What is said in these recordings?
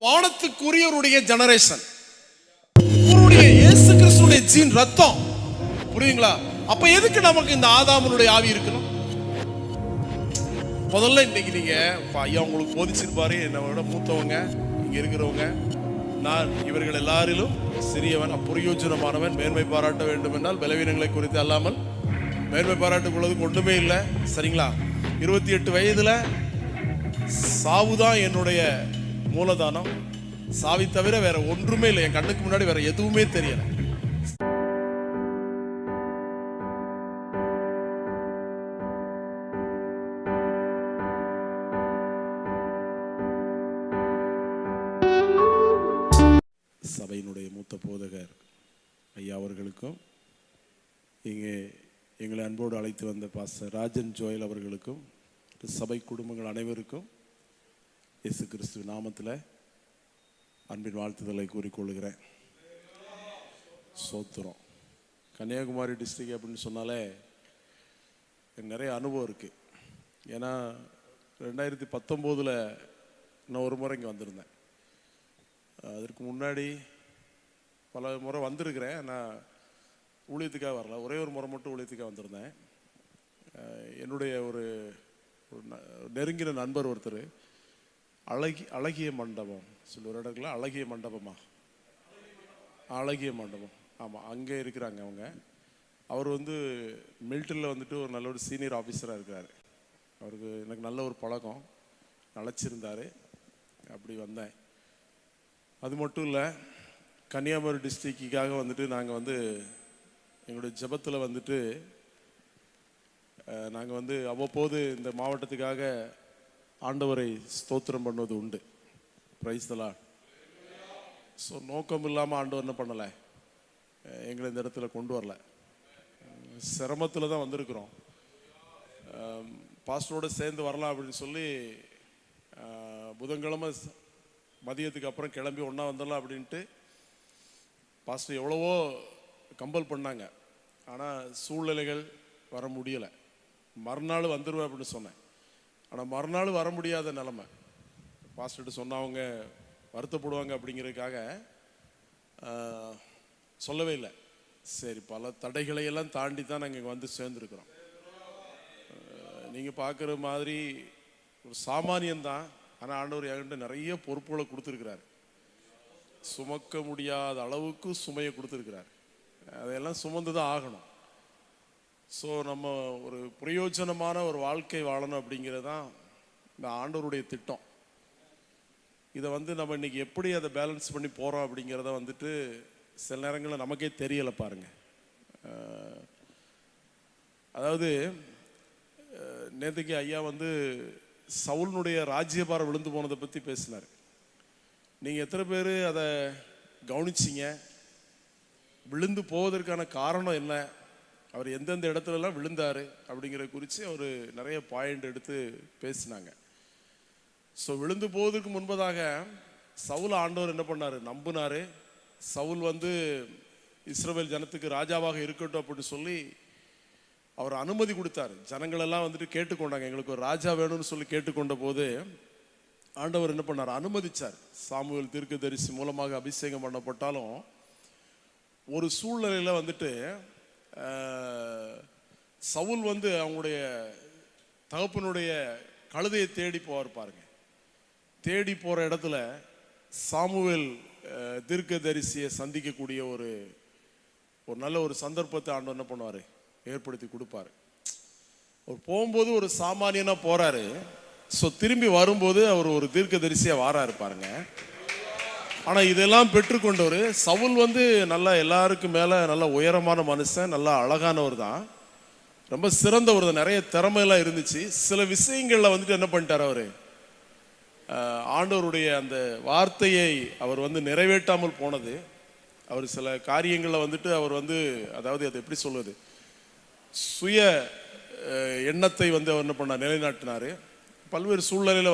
வானத்துக்குரியவருடைய generation, இவருடைய இயேசு கிறிஸ்துடைய ஜீன் ரத்தம். புரியுங்களா? அப்ப எதுக்கு நமக்கு இந்த ஆதாமனுடைய ஆவி இருக்கணும்? முதல்ல இன்னைக்கு நீங்க ஐயா உங்களுக்கு போதிச்சிருப்பாரு, என்னோட மூத்தவங்க இங்க இருக்கிறவங்க, நான் இவர்கள் எல்லாரிலும் சிறியவன், அப்பிரயோஜனமானவன், மேன்மை பாராட்ட வேண்டும் என்றால் பலவீனங்களை குறித்து அல்லாமல் மேன்மை பாராட்டுக்குள்ளது ஒன்றுமே இல்லை. சரிங்களா? 28 வயதுல சாவுதான் என்னுடைய மூலதானம். சாவி தவிர வேற ஒன்றுமே இல்லை. என் கண்ணுக்கு முன்னாடி வேற எதுவுமே தெரியல. சபையினுடைய மூத்த போதகர் ஐயா அவர்களுக்கும், இங்கே எங்களை அன்போடு அழைத்து வந்த பாஸ்டர் ராஜன் ஜோயல் அவர்களுக்கும், சபை குடும்பங்கள் அனைவருக்கும் இயேசு கிறிஸ்து நாமத்தில் அன்பின் வாழ்த்துதலை கூறிக்கொள்கிறேன். சோத்திரம். கன்னியாகுமரி டிஸ்ட்ரிக்ட் அப்படின்னு சொன்னாலே எனக்கு நிறைய அனுபவம் இருக்குது. ஏன்னா 2019 நான் ஒரு முறை இங்கே வந்திருந்தேன். அதற்கு முன்னாடி பல முறை வந்திருக்கிறேன். நான் ஊழியத்துக்காக வரல, ஒரே ஒரு முறை மட்டும் ஊழியத்துக்காக வந்திருந்தேன். என்னுடைய ஒரு நெருங்கின நண்பர் ஒருத்தர் அழகிய மண்டபம் சொல்லி ஒரு இடத்துல, அழகிய மண்டபமா, அழகிய மண்டபம், ஆமாம், அங்கே இருக்கிறாங்க அவங்க. அவர் மிலிட்டரியில் ஒரு நல்ல ஒரு சீனியர் ஆஃபீஸராக இருக்கிறார். அவருக்கு எனக்கு நல்ல ஒரு பழக்கம், அழைச்சிருந்தார். அப்படி வந்தேன். அது மட்டும் இல்லை, கன்னியாகுமரி டிஸ்ட்ரிக்டுக்காக நாங்கள் எங்களுடைய ஜெபத்தில் நாங்கள் அவ்வப்போது இந்த மாவட்டத்துக்காக ஆண்டவரை ஸ்தோத்திரம் பண்ணுவது உண்டு. Praise the Lord. ஸோ நோக்கம் இல்லாமல் ஆண்டவர் என்ன பண்ணலை, எங்களை இந்த இடத்துல கொண்டு வரல. சிரமத்தில் தான் வந்திருக்கிறோம். பாஸ்டரோடு சேர்ந்து வரலாம் அப்படின்னு சொல்லி புதன்கிழமை மதியத்துக்கு அப்புறம் கிளம்பி ஒன்றா வந்துடலாம் அப்படின்ட்டு பாஸ்டர் எவ்வளவோ கம்பல் பண்ணாங்க. ஆனால் சூழ்நிலைகள் வர முடியலை. மறுநாள் வந்துடுவேன் அப்படின்னு சொன்னேன். ஆனால் மறுநாள் வர முடியாத நிலைமை. பாஸ்டர்கிட்ட சொன்னால் அவங்க வருத்தப்படுவாங்க அப்படிங்கிறதுக்காக சொல்லவே இல்லை. சரி, பல தடைகளையெல்லாம் தாண்டி தான் நாங்கள் இங்கே சேர்ந்துருக்குறோம். நீங்கள் பார்க்குற மாதிரி ஒரு சாமானியன்தான். ஆனால் ஆண்டவர் என்கிட்ட நிறைய பொறுப்புகளை கொடுத்துருக்கிறார். சுமக்க முடியாத அளவுக்கு சுமையை கொடுத்துருக்கிறார். அதையெல்லாம் சுமந்து தான் ஆகணும். ஸோ நம்ம ஒரு பிரயோஜனமான ஒரு வாழ்க்கை வாழணும் அப்படிங்கிறது தான் இந்த ஆண்டவருடைய திட்டம். இதை நம்ம இன்னைக்கு எப்படி அதை பேலன்ஸ் பண்ணி போகிறோம் அப்படிங்கிறத சில நேரங்களில் நமக்கே தெரியலை. பாருங்க, அதாவது நேற்றுக்கு ஐயா சவுலுடைய ராஜ்யபாரம் விழுந்து போனதை பற்றி பேசினார். நீங்கள் எத்தனை பேர் அதை கவனிச்சிங்க? விழுந்து போவதற்கான காரணம் என்ன, அவர் எந்தெந்த இடத்துலலாம் விழுந்தார் அப்படிங்கிற குறித்து அவர் நிறைய பாயிண்ட் எடுத்து பேசினாங்க. ஸோ விழுந்து போவதற்கு முன்பதாக சவுல் ஆண்டவர் என்ன பண்ணார், நம்பினார். சவுல் இஸ்ரவேல் ஜனத்துக்கு ராஜாவாக இருக்கட்டும் அப்படின்னு சொல்லி அவர் அனுமதி கொடுத்தார். ஜனங்களெல்லாம் கேட்டுக்கொண்டாங்க, எங்களுக்கு ஒரு ராஜா வேணும்னு சொல்லி கேட்டுக்கொண்ட போது ஆண்டவர் என்ன பண்ணார், அனுமதிச்சார். சாமுவேல் தீர்க்கதரிசி மூலமாக அபிஷேகம் பண்ணப்பட்டாலும் ஒரு சூழ்நிலையில் சவுல் அவங்களுடைய தகப்பனுடைய கழுதையை தேடி போவார். பாருங்க, தேடி போகிற இடத்துல சாமுவேல் தீர்க்கதரிசியை சந்திக்கக்கூடிய ஒரு நல்ல ஒரு சந்தர்ப்பத்தை ஆண்டவர் என்ன பண்ணுவார், ஏற்படுத்தி கொடுப்பாரு. அவர் போகும்போது ஒரு சாமானியனா போறாரு. ஸோ திரும்பி வரும்போது அவர் ஒரு தீர்க்கதரிசியா வாராரு. பாருங்க, ஆனா இதெல்லாம் பெற்றுக்கொண்டவர் சவுல் நல்லா எல்லாருக்கும் மேல நல்ல உயரமான மனுஷன், நல்லா அழகானவர் தான், ரொம்ப சிறந்தவர் தான், நிறைய திறமையெல்லாம் இருந்துச்சு. சில விஷயங்கள்ல என்ன பண்ணிட்டார், அவரு ஆண்டவருடைய அந்த வார்த்தையை அவர் நிறைவேற்றாமல் போனது. அவர் சில காரியங்களில் அவர் அதாவது அதை எப்படி சொல்வது, சுய எண்ணத்தை அவர் என்ன பண்ணார், நிலைநாட்டினார். பல்வேறு சூழ்நிலையில்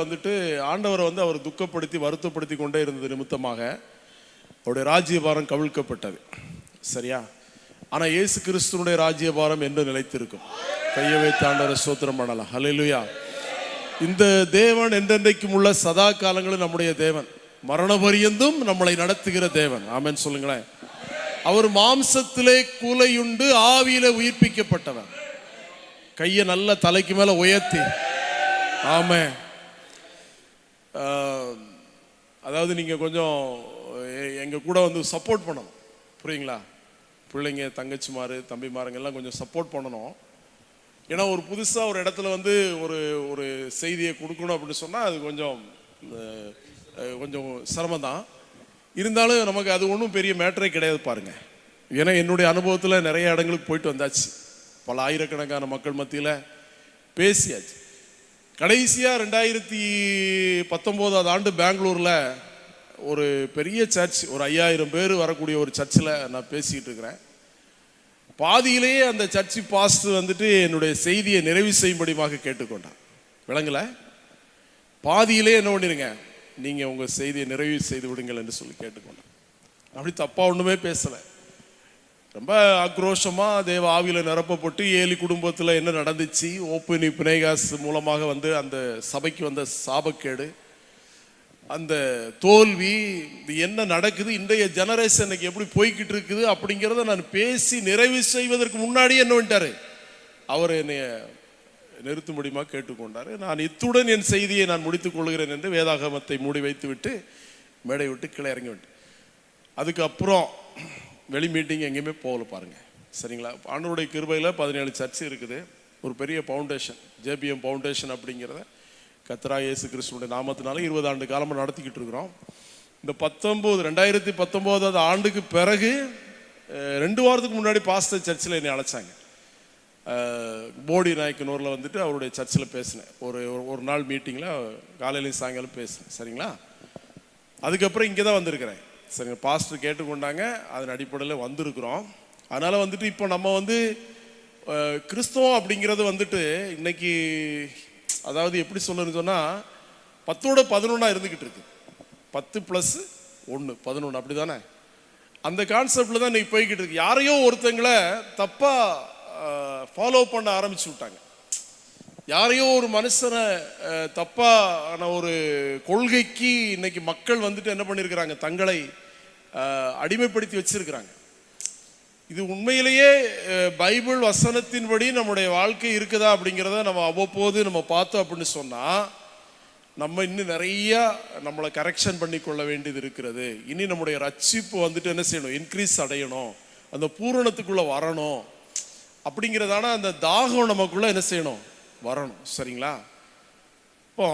ஆண்டவரை அவர் துக்கப்படுத்தி வருத்தப்படுத்தி கொண்டே இருந்தது நிமித்தமாக அவருடைய ராஜ்யபாரம் கவிழ்க்கப்பட்டது. சரியா? ஆனால் இயேசு கிறிஸ்துனுடைய ராஜ்யபாரம் என்று நிலைத்திருக்கும். கையை வைத்து ஆண்டவரை ஸ்தோத்திரம் பண்ணலாம். ஹல்லேலூயா. இந்த தேவன் என்றென்றைக்கும் உள்ள சதா காலங்களும் நம்முடைய தேவன். மரண பரியந்தும் நம்மளை நடத்துகிற தேவன். ஆமென் சொல்லுங்களேன். அவர் மாம்சத்திலே கூலையுண்டு ஆவியில உயிர்ப்பிக்கப்பட்டவர். கையை நல்ல தலைக்கு மேல உயர்த்தி ஆமென். அதாவது நீங்க கொஞ்சம் எங்க கூட வந்து சப்போர்ட் பண்ணணும், புரியுங்களா? பிள்ளைங்க, தங்கச்சிமாரு, தம்பிமாருங்க எல்லாம் கொஞ்சம் சப்போர்ட் பண்ணணும். ஏன்னா ஒரு புதுசாக ஒரு இடத்துல வந்து ஒரு ஒரு செய்தியை கொடுக்கணும் அப்படின்னு சொன்னால் அது கொஞ்சம் சிரமம் தான். இருந்தாலும் நமக்கு அது ஒன்றும் பெரிய மேட்டரே கிடையாது பாருங்க. ஏன்னா என்னுடைய அனுபவத்தில் நிறைய இடங்களுக்கு போயிட்டு வந்தாச்சு, பல ஆயிரக்கணக்கான மக்கள் மத்தியில் பேசியாச்சு. கடைசியாக 2019 ஆண்டு பெங்களூரில் ஒரு பெரிய சர்ச், ஒரு 5000 பேர் வரக்கூடிய ஒரு சர்ச்சில் நான் பேசிக்கிட்டு இருக்கிறேன். பாதியிலேயே அந்த சர்ச்சு பாஸ்டர் வந்துட்டு என்னுடைய செய்தியை நிறைவு செய்யும்படியாக கேட்டுக்கொண்டான். விளங்கல? பாதியிலே என்ன பண்ணிருங்க, நீங்கள் உங்கள் செய்தியை நிறைவு செய்து விடுங்கள் என்று சொல்லி கேட்டுக்கொண்டான். அப்படி தப்பாக ஒன்றுமே பேசலை. ரொம்ப ஆக்ரோஷமாக தேவ ஆவியில் நிரப்பப்பட்டு ஏலி குடும்பத்தில் என்ன நடந்துச்சு, ஓப்பனி பினேகாஸ் மூலமாக வந்து அந்த சபைக்கு வந்த சாபக்கேடு, அந்த தோல்வி, இது என்ன நடக்குது, இன்றைய ஜெனரேஷனுக்கு எப்படி போய்கிட்டு இருக்குது அப்படிங்கிறத நான் பேசி நிறைவு செய்வதற்கு முன்னாடியே என்ன பண்ணிட்டாரு, அவர் என்னை நிறுத்தும்படியாக கேட்டுக்கொண்டார். நான் இத்துடன் என் செய்தியை நான் முடித்துக் கொள்கிறேன் என்று வேதாகமத்தை மூடி வைத்து விட்டு மேடை விட்டு கீழே இறங்கி விட்டு, அதுக்கப்புறம் வெளி மீட்டிங் எங்கேயுமே போகல பாருங்க. சரிங்களா? ஆண்டவருடைய கிருபையில் 17 சர்ச் இருக்குது. ஒரு பெரிய ஃபவுண்டேஷன், ஜேபிஎம் ஃபவுண்டேஷன் அப்படிங்கிறத கர்த்தராகிய இயேசு கிறிஸ்துவினுடைய நாமத்தினால 20 ஆண்டு காலமாக நடத்திக்கிட்டு இருக்கிறோம். இந்த 2019 ஆண்டுக்கு பிறகு 2 வாரத்துக்கு முன்னாடி பாஸ்டர் சர்ச்சில் என்னை அழைச்சாங்க. போடி நாயக்கனூரில் வந்துட்டு அவருடைய சர்ச்சில் பேசினேன். ஒரு நாள் மீட்டிங்கில் காலையிலையும் சாயங்காலம் பேசினேன். சரிங்களா? அதுக்கப்புறம் இங்கே தான் வந்திருக்கிறேன். சரிங்க, பாஸ்டர் கேட்டுக்கொண்டாங்க, அதன் அடிப்படையில் வந்திருக்கிறோம். அதனால் வந்துட்டு இப்போ நம்ம வந்து கிறிஸ்தவம் அப்படிங்கிறது வந்துட்டு இன்னைக்கு, அதாவது எப்படி சொல்லணும்னு சொன்னால் 10ஓட 11 இருந்துக்கிட்டு இருக்கு. 10 + 1 11 அப்படி தானே? அந்த கான்செப்டில் தான் இன்னைக்கு போய்கிட்டு இருக்கு. யாரையோ ஒருத்தங்களை தப்பாக ஃபாலோ பண்ண ஆரம்பிச்சு விட்டாங்க. யாரையோ ஒரு மனுஷனை தப்பான ஒரு கொள்கைக்கு இன்னைக்கு மக்கள் வந்துட்டு என்ன பண்ணியிருக்கிறாங்க, தங்களை அடிமைப்படுத்தி வச்சிருக்கிறாங்க. இது உண்மையிலேயே பைபிள் வசனத்தின்படி நம்முடைய வாழ்க்கை இருக்குதா அப்படிங்கிறத நம்ம அவ்வப்போது நம்ம பார்த்தோம் அப்படின்னு சொன்னால் நம்ம இன்னும் நிறைய நம்மளை கரெக்ஷன் பண்ணி கொள்ள வேண்டியது இருக்கிறது. இனி நம்முடைய ரட்சிப்பு வந்துட்டு என்ன செய்யணும், இன்க்ரீஸ் அடையணும், அந்த பூரணத்துக்குள்ளே வரணும் அப்படிங்கிறதான அந்த தாகம் நமக்குள்ளே என்ன செய்யணும், வரணும். சரிங்களா? இப்போ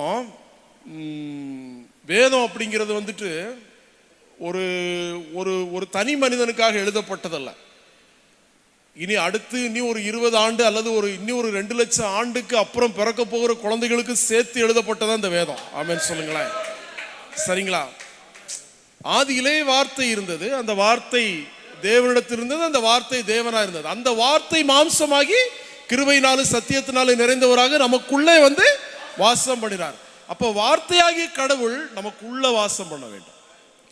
வேதம் அப்படிங்கிறது வந்துட்டு ஒரு ஒரு ஒரு தனி மனிதனுக்காக எழுதப்பட்டதல்ல. இனி அடுத்து இனி ஒரு 20 ஆண்டு அல்லது இன்னும் ஒரு 2 லட்சம் ஆண்டுக்கு அப்புறம் பிறக்க போகிற குழந்தைகளுக்கு சேர்த்து எழுதப்பட்டதான் இந்த வேதம். ஆமென் சொல்லுங்களேன். சரிங்களா? ஆதியிலே வார்த்தை இருந்தது, அந்த வார்த்தை தேவனிடத்தில் இருந்தது, அந்த வார்த்தை தேவனா இருந்தது. அந்த வார்த்தை மாம்சமாகி கிருபையினாலும் சத்தியத்தினாலும் நிறைந்தவராக நமக்குள்ளே வந்து வாசம் பண்ணினார். அப்போ வார்த்தையாகிய கடவுள் நமக்குள்ள வாசம் பண்ண வேண்டும்.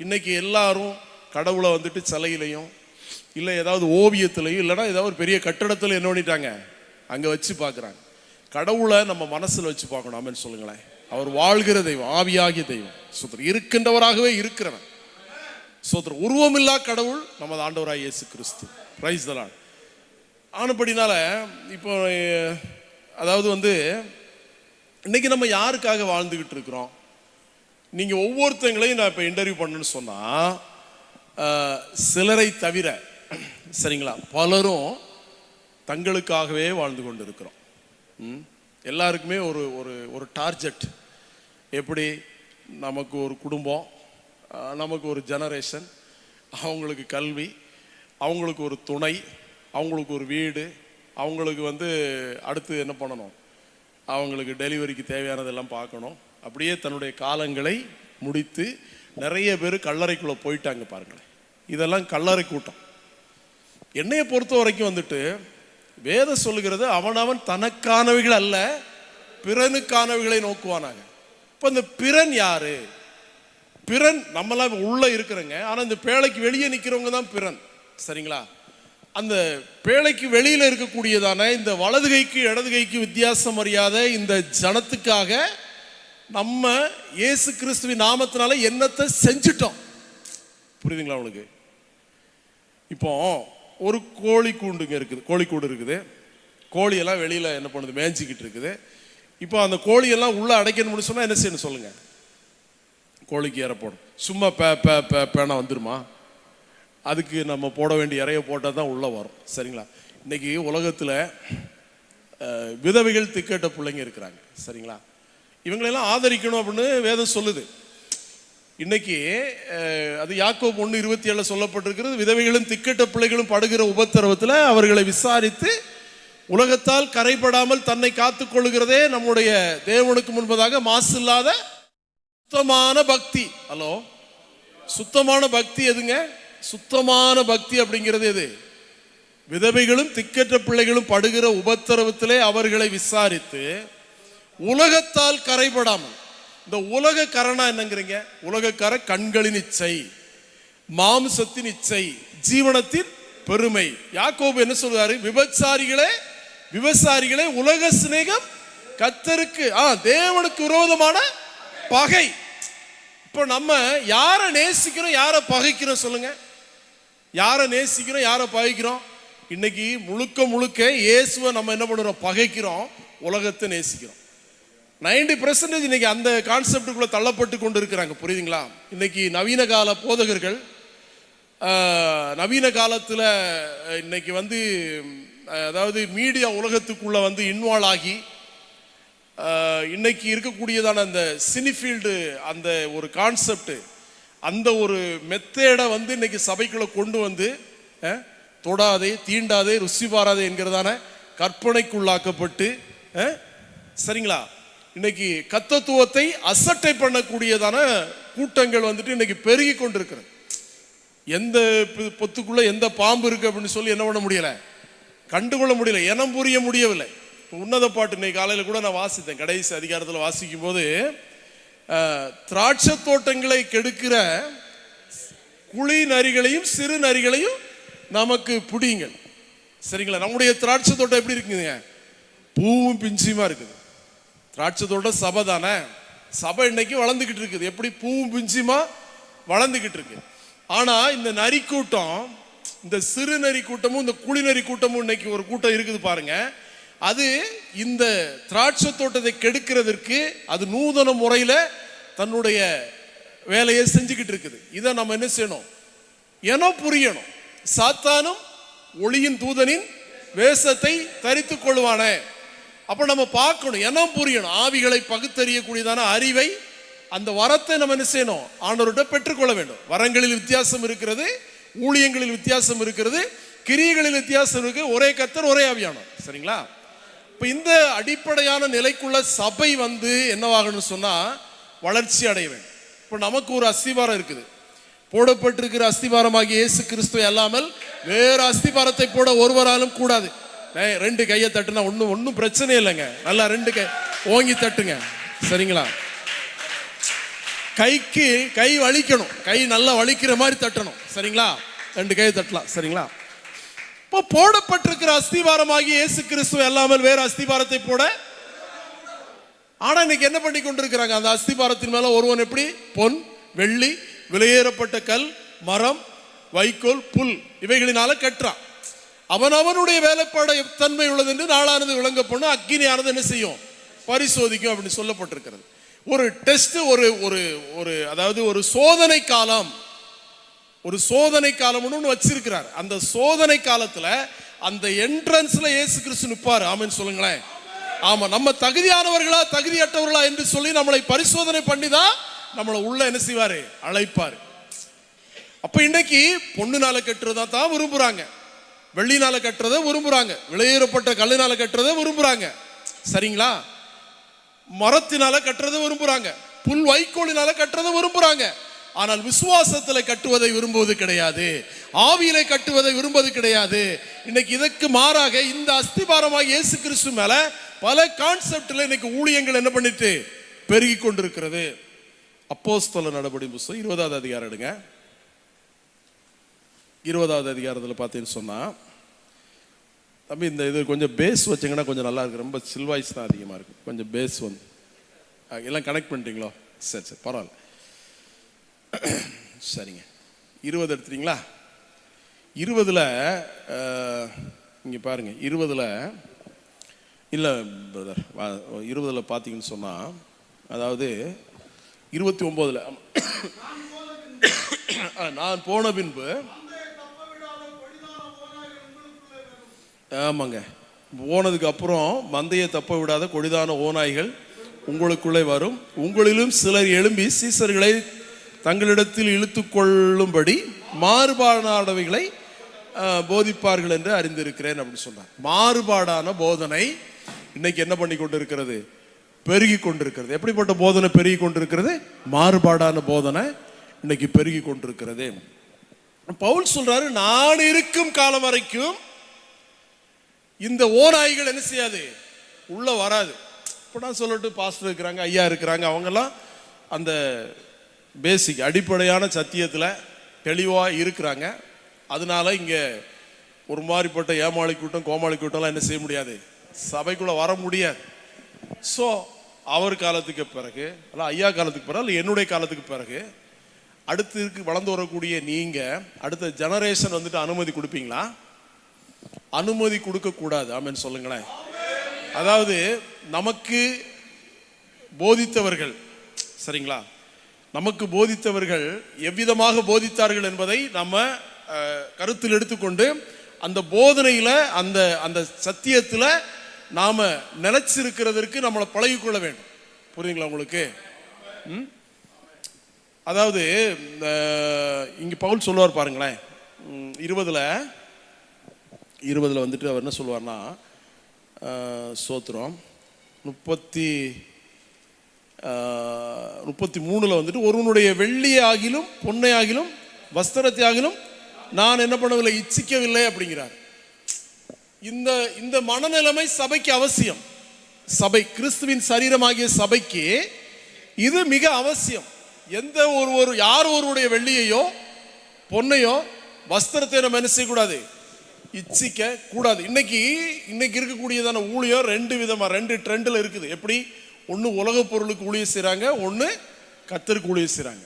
இன்னைக்கு எல்லாரும் கடவுளை வந்துட்டு சிலையிலையும் இல்லை ஏதாவது ஓவியத்திலையும் இல்லைன்னா ஏதாவது ஒரு பெரிய கட்டடத்தில் என்ன பண்ணிட்டாங்க, அங்கே வச்சு பார்க்குறாங்க. கடவுளை நம்ம மனசில் வச்சு பார்க்கணும். ஆமென் சொல்லுங்களேன். அவர் வாழ்கிற தெய்வம், ஆவியாகிய தெய்வம், சோதரர் இருக்கின்றவராகவே இருக்கிறவன், சோதரர் உருவமில்லா கடவுள் நமது ஆண்டவராய் இயேசு கிறிஸ்து. Praise the Lord. ஆனபடினால இப்போ அதாவது வந்து இன்னைக்கு நம்ம யாருக்காக வாழ்ந்துகிட்டு இருக்கிறோம்? நீங்கள் ஒவ்வொருத்தங்களையும் நான் இப்போ இன்டர்வியூ பண்ணணும்னு சொன்னால் சிலரை தவிர, சரிங்களா, பலரும் தங்களுக்காகவே வாழ்ந்து கொண்டு இருக்கிறோம். எல்லாருக்குமே ஒரு ஒரு ஒரு டார்கெட். எப்படி? நமக்கு ஒரு குடும்பம், நமக்கு ஒரு ஜெனரேஷன், அவங்களுக்கு கல்வி, அவங்களுக்கு ஒரு துணை, அவங்களுக்கு ஒரு வீடு, அவங்களுக்கு வந்து அடுத்து என்ன பண்ணணும், அவங்களுக்கு டெலிவரிக்கு தேவையானதெல்லாம் பார்க்கணும். அப்படியே தன்னுடைய காலங்களை முடித்து நிறைய பேர் கல்லறைக்குள்ளே போயிட்டாங்க பாருங்களேன். இதெல்லாம் கல்லறை கூட்டம். என்னையை பொறுத்த வரைக்கும் வந்துட்டு வேதம் சொல்லுகிறது, அவனவன் தனக்கானவைகள் அல்ல பிறனுக்கானவைகளை நோக்குவானாங்க. இப்போ இந்த பிறன் யாரு? பிறன் நம்மளாம் உள்ள இருக்கிறவங்க, ஆனால் இந்த பேழைக்கு வெளியே நிற்கிறவங்க தான் பிறன். சரிங்களா? அந்த பேழைக்கு வெளியில் இருக்கக்கூடியதான இந்த வலது கைக்கு இடது கைக்கு வித்தியாசம் அறியாத இந்த ஜனத்துக்காக நம்ம இயேசு கிறிஸ்துவின் நாமத்தினால என்னத்தை செஞ்சிட்டோம். புரியுதுங்களா உங்களுக்கு? இப்போ ஒரு கோழி கூண்டுங்க இருக்குது, கோழிக்கூடு இருக்குது. கோழியெல்லாம் வெளியில என்ன பண்ணுது, மேய்ஞ்சிக்கிட்டு இருக்குது. இப்போ அந்த கோழியெல்லாம் உள்ள அடைக்கணும்னு சொன்னா என்ன செய்யணும் சொல்லுங்க? கோழிக்கு இறை போடும். சும்மா பேனா வந்துருமா? அதுக்கு நம்ம போட வேண்டிய இறைய போட்டால் தான் உள்ளே வரும். சரிங்களா? இன்னைக்கு உலகத்தில் விதவைகள் திக்கட்ட பிள்ளைங்க இருக்கிறாங்க. சரிங்களா? இவங்களெல்லாம் ஆதரிக்கணும் அப்படின்னு வேதம் சொல்லுது. இன்னைக்கு அது யாக்கோபு 1:27 சொல்லப்பட்டிருக்கிறது. விதவைகளும் திக்கட்ட பிள்ளைகளும் படுகிற உபத்திரவத்தில் அவர்களை விசாரித்து உலகத்தால் கரைபடாமல் தன்னை காத்துக் கொள்ளுகிறதே நம்முடைய தேவனுக்கு முன்பதாக மாசு இல்லாத சுத்தமான பக்தி. ஹலோ, சுத்தமான பக்தி எதுங்க? சுத்தமான பக்தி அப்படிங்கிறது எது? விதவைகளும் திக்கற்ற பிள்ளைகளும் படுகிற உபத்திரவத்திலே அவர்களை விசாரித்து உலகத்தால் கரைபடாமல். இந்த உலக கரைனா என்னங்கிறீங்க? உலக கரை கண்களின் இச்சை, மாம்சத்தின் இச்சை, ஜீவனத்தின் பெருமை. யாக்கோபு என்ன சொல்றாரு? விபச்சாரிகளே உலக சிநேகம் கர்த்தருக்கு தேவனுக்கு விரோதமான பகை. இப்போ நம்ம யாரை நேசிக்கிறோம், யாரை பகைக்கிறோம் சொல்லுங்க? யாரை நேசிக்கிறோம், யாரை பகைக்கிறோம்? இன்னைக்கு முழுக்க இயேசுவை நம்ம என்ன பண்ணுறோம்? பகைக்கிறோம், உலகத்தை நேசிக்கிறோம். 90% இன்னைக்கு அந்த கான்செப்டுக்குள்ள தள்ளப்பட்டு கொண்டு இருக்கிறாங்க. புரியுதுங்களா? இன்னைக்கு நவீன கால போதகர்கள் நவீன காலத்தில் இன்னைக்கு அதாவது மீடியா உலகத்துக்குள்ள இன்வால்வ் ஆகி இன்னைக்கு இருக்கக்கூடியதான அந்த சினிஃபீல்டு அந்த ஒரு கான்செப்ட், அந்த ஒரு மெத்தேடை இன்னைக்கு சபைக்குள்ள கொண்டு தொடாதே, தீண்டாதே, ருசி பாராதே என்கிறதான கற்பனைக்குள்ளாக்கப்பட்டு, சரிங்களா, இன்னைக்கு கத்தத்துவத்தை அசட்டை பண்ணக்கூடியதான கூட்டங்கள் இன்னைக்கு பெருகி கொண்டிருக்கிறது. எந்த பொத்துக்குள்ள எந்த பாம்பு இருக்கு அப்படின்னு சொல்லி என்ன பண்ண முடியல, கண்டுகொள்ள முடியல, இனம் புரிய முடியவில்லை. உன்னத பாட்டு இன்னைக்கு காலையில் கூட நான் வாசித்தேன். கடைசி அதிகாரத்தில் வாசிக்கும் போது திராட்சை தோட்டங்களை கெடுக்கிற குழி நரிகளையும் சிறு நரிகளையும் நமக்கு பிடிங்கள். சரிங்களா? நம்முடைய திராட்சை தோட்டம் எப்படி இருக்குதுங்க? பூவும் பிஞ்சுமா இருக்குது. திராட்சை தோட்டம் சபை தானே. சபை இன்னைக்கு வளர்ந்துகிட்டு இருக்குது. எப்படி? பூவும் பிஞ்சுமா வளர்ந்துகிட்டு இருக்கு. ஆனா இந்த நரி கூட்டம், இந்த சிறு நரி கூட்டமும் இந்த குழி நரி கூட்டமும் இன்னைக்கு ஒரு கூட்டம் இருக்குது பாருங்க. அது இந்த திராட்சை தோட்டத்தை கெடுக்கிறதுக்கு அது நூதன முறையில தன்னுடைய வேலையை செஞ்சுக்கிட்டு இருக்குது. இதை நம்ம என்ன செய்யணும்? ஏனோ புரியணும். சாத்தானும் ஒளியின் தூதனின் வேஷத்தை தரித்துக் கொள்வானே. அப்ப நம்ம பார்க்கணும், ஏனோ புரியணும். ஆவிகளை பகுத்தறியக்கூடியதான அறிவை, அந்த வரத்தை நம்ம என்ன செய்யணும்? ஆண்டவர்கிட்ட பெற்றுக்கொள்ள வேண்டும். வரங்களில் வித்தியாசம் இருக்கிறது, ஊழியங்களில் வித்தியாசம் இருக்கிறது, கிரியைகளில் வித்தியாசம் இருக்கு. ஒரே கர்த்தர், ஒரே ஆவியானவர். சரிங்களா? இப்ப இந்த அடிப்படையான நிலைக்குள்ள சபை என்னவாகணும் சொன்னா வளர்ச்சி அடைய வேண்டும். இப்ப நமக்கு ஒரு அஸ்திவாரம் இருக்குது. போடப்பட்டிருக்கிற அஸ்திவாரமாகிய இயேசு கிறிஸ்துவை அல்லாமல் வேற அஸ்திவாரத்தை போட ஒருவராலும் கூடாது. 2 கையை தட்டுனா ஒன்னும் பிரச்சனை இல்லைங்க. நல்லா 2 கை ஓங்கி தட்டுங்க. சரிங்களா? கைக்கு கை வலிக்கணும், கை நல்லா வலிக்கிற மாதிரி தட்டணும். சரிங்களா? 2 கையை தட்டலாம். சரிங்களா? இப்போ போடப்பட்டிருக்கிற அஸ்திவாரமாகி இயேசு கிறிஸ்துவை அல்லாமல் வேற அஸ்திவாரத்தை போட. ஆனா இன்னைக்கு என்ன பண்ணி கொண்டிருக்கிறாங்க? அந்த அஸ்திவாரத்தின் மேல ஒருவன் எப்படி பொன், வெள்ளி, விலையேறப்பட்ட கல், மரம், வைக்கோல், புல் இவைகளினால கட்டுறான். அவனுடைய வேலைப்பாடு தன்மை உள்ளது என்று நாளானது விளங்க பண்ணும், அக்கினியானது என்ன செய்யும்? பரிசோதிக்கும் அப்படின்னு சொல்லப்பட்டிருக்கிறது. ஒரு டெஸ்ட், ஒரு அதாவது ஒரு சோதனை காலம், ஒரு சோதனை காலம்னு வச்சிருக்கிறார். அந்த சோதனை காலத்துல அந்த என்ட்ரன்ஸ்ல இயேசு கிறிஸ்து நிற்பாரு. ஆமென் சொல்லுங்களேன். ஆமா, நம்ம தகுதியானவர்களா தகுதியற்றவர்களா என்று சொல்லி நம்மளை பரிசோதனை பண்ணிதான் நம்மளை உள்ள என்ன செய்வாரு? அழைப்பாரு. அப்ப இன்னைக்கு பொண்ணுனால கட்டுறதா தான் விரும்புறாங்க, வெள்ளினால கட்டுறதை விரும்புறாங்க, விலையேறப்பட்ட கல்லினால கட்டுறதை விரும்புறாங்க. சரிங்களா? மரத்தினால கட்டுறதை விரும்புறாங்க, புல் வைக்கோலினால கட்டுறதை விரும்புறாங்க. ஆனால் விசுவாசத்துல கட்டுவதை விரும்புவது கிடையாது, ஆவியிலே கட்டுவதை விரும்புவது கிடையாது. இன்னைக்கு இதற்கு மாறாக இந்த அஸ்திபாரமாக இயேசு கிறிஸ்து மேல பல கான்செப்ட்ல இன்னைக்கு ஊழியங்கள் என்ன பண்ணிட்டு பெருகி கொண்டிருக்கிறது. அப்போஸ்தல நடபடி புத்தகம் 20வது அதிகாரம் எடுங்க. 20வது அதிகாரத்தில் பார்த்தீங்கன்னு சொன்னா, தம்பி இந்த இது கொஞ்சம் பேஸ் வச்சுங்கன்னா கொஞ்சம் நல்லா இருக்கு. ரொம்ப சில்வாய்ஸ் தான் அதிகமாக இருக்கு. கொஞ்சம் பேஸ் எல்லாம் கனெக்ட் பண்ணிட்டீங்களோ? சரி சரி, பரவாயில்ல. சரிங்க, 20 எடுத்துட்டீங்களா? 20ல் இங்கே பாருங்க, 20ல் இல்லை பிரதர், 20ல் பார்த்தீங்கன்னு சொன்னால், அதாவது 29ல் நான் போன பின்பு, ஆமாங்க, போனதுக்கு அப்புறம் மந்தையை தப்ப விடாத கொடிதான ஓநாய்கள் உங்களுக்குள்ளே வரும், உங்களிலும் சிலர் எழும்பி சீசர்களை தங்களிடத்தில் இழுத்து கொள்ளும்படி மாறுபாடானவைகளை போதிப்பார்கள் என்று அறிந்திருக்கிறேன் அப்படின்னு சொன்னார். மாறுபாடான போதனை இன்னைக்கு என்ன பண்ணி கொண்டு இருக்கிறது? பெருகி கொண்டிருக்கிறது. எப்படிப்பட்ட போதனை பெருகி கொண்டிருக்கிறது? மாறுபாடான போதனை இன்னைக்கு பெருகி கொண்டிருக்கிறது. பவுல் சொல்றாரு, நான் இருக்கும் காலம் வரைக்கும் இந்த ஓநாய்கள் என்ன செய்யாது, உள்ள வராது. இப்போ நான் சொல்லட்டு பாஸ்டர் இருக்கிறாங்க, ஐயா இருக்கிறாங்க, அவங்கெல்லாம் அந்த பேசிக் அடிப்படையான சத்தியத்தில் தெளிவாக இருக்கிறாங்க. அதனால இங்கே ஒரு மாதிரிப்பட்ட ஏமாளி கூட்டம் கோமாளி கூட்டம்லாம் என்ன செய்ய முடியாது, சபைக்குள்ளே வர முடியாது. ஸோ அவர் காலத்துக்கு பிறகு, அல்ல ஐயா காலத்துக்கு பிறகு, அல்ல என்னுடைய காலத்துக்கு பிறகு அடுத்து வளர்ந்து வரக்கூடிய நீங்கள் அடுத்த ஜெனரேஷன் வந்துட்டு அனுமதி கொடுப்பீங்களா? அனுமதி கொடுக்கக்கூடாது. ஆமென் சொல்லுங்களேன். அதாவது நமக்கு போதித்தவர்கள், சரிங்களா, நமக்கு போதித்தவர்கள் எவ்விதமாக போதித்தார்கள் என்பதை நம்ம கருத்தில் எடுத்துக்கொண்டு அந்த போதனையில் அந்த அந்த சத்தியத்தில் நாம் நிலைச்சிருக்கிறதற்கு நம்மளை பழகிக்கொள்ள வேண்டும். புரியுதுங்களா உங்களுக்கு? அதாவது இங்கே பவுல் சொல்லுவார் பாருங்களேன், 20ல் வந்துட்டு அவர் என்ன சொல்லுவார்னா, சோத்திரம் 33ல் வந்துட்டு, ஒருவனுடைய வெள்ளியை ஆகிலும் பொன்னை ஆகிலும் வஸ்திரத்தை ஆகிலும் நான் என்ன பண்ணவில்லை, இச்சிக்கவில்லை அப்படிங்கிறார். இந்த இந்த மனநிலைமை சபைக்கு அவசியம். சபை, கிறிஸ்துவின் சரீரமாகிய சபைக்கு இது மிக அவசியம். எந்த யார் ஒருவருடைய வெள்ளியையோ பொன்னையோ வஸ்திரத்தை நம்ம என்ன செய்யக்கூடாது, இச்சிக்க கூடாது. இன்னைக்கு இருக்கக்கூடியதான ஊழியம் ரெண்டு ட்ரெண்டில் இருக்குது. எப்படி? ஒன்று உலக பொருளுக்கு ஊழியம் செய்கிறாங்க, ஒன்று கர்த்தருக்கு ஊழியம் செய்கிறாங்க.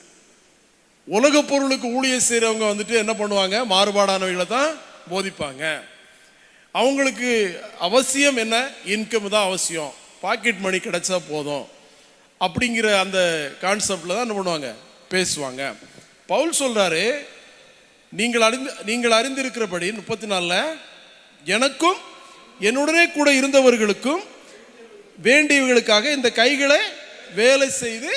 உலக பொருளுக்கு ஊழியம் செய்கிறவங்க வந்துட்டு என்ன பண்ணுவாங்க, மாறுபாடானவைகளை தான் போதிப்பாங்க. அவங்களுக்கு அவசியம் என்ன, இன்கம் தான் அவசியம், பாக்கெட் மணி கிடைச்சா போதும் அப்படிங்கிற அந்த கான்செப்டில் தான் என்ன பண்ணுவாங்க, பேசுவாங்க. பவுல் சொல்றாரு, நீங்கள் அறிந்திருக்கிறபடி 34ல் எனக்கும் என்னுடனே கூட இருந்தவர்களுக்கும் வேண்டியவர்களுக்காக இந்த கைகளை வேலை செய்து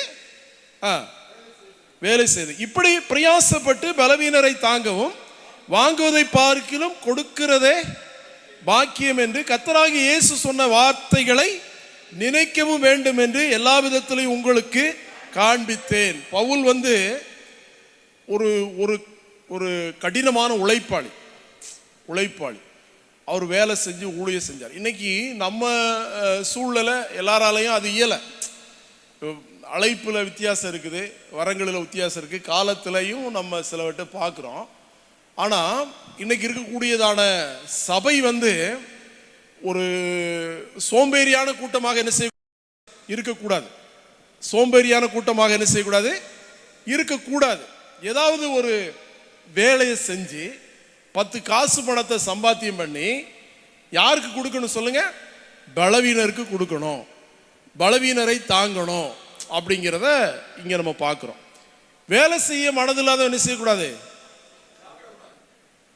இப்படி பிரயாசப்பட்டு பலவீனரை தாங்கவும் வாங்குவதை பார்க்கிலும் கொடுக்கிறதே பாக்கியம் என்று கர்த்தராகிய இயேசு சொன்ன வார்த்தைகளை நினைக்கவும் வேண்டும் என்று எல்லா விதத்திலையும் உங்களுக்கு காண்பித்தேன். பவுல் வந்து ஒரு ஒரு கடினமான உழைப்பாளி. அவர் வேலை செஞ்சு ஊழியம் செஞ்சார். இன்னைக்கு நம்ம சூழ்நிலை எல்லாராலையும் அது இயலை. அழைப்பில் வித்தியாசம் இருக்குது, வரங்களில் வித்தியாசம் இருக்குது, காலத்திலையும் நம்ம சிலவற்றை பார்க்குறோம். ஆனால் இன்னைக்கு இருக்கக்கூடியதான சபை வந்து ஒரு சோம்பேறியான கூட்டமாக என்ன செய்ய இருக்கக்கூடாது. இருக்கக்கூடாது. ஏதாவது ஒரு வேலையை செஞ்சு 10 காசு பணத்தை சம்பாத்தியம் பண்ணி யாருக்கு கொடுக்கணும் சொல்லுங்க? பலவீனருக்கு கொடுக்கணும், பலவீனரை தாங்கணும் அப்படிங்கிறத இங்க நம்ம பார்க்கிறோம். வேலை செய்ய மனதில்லாத என்ன செய்யக்கூடாது.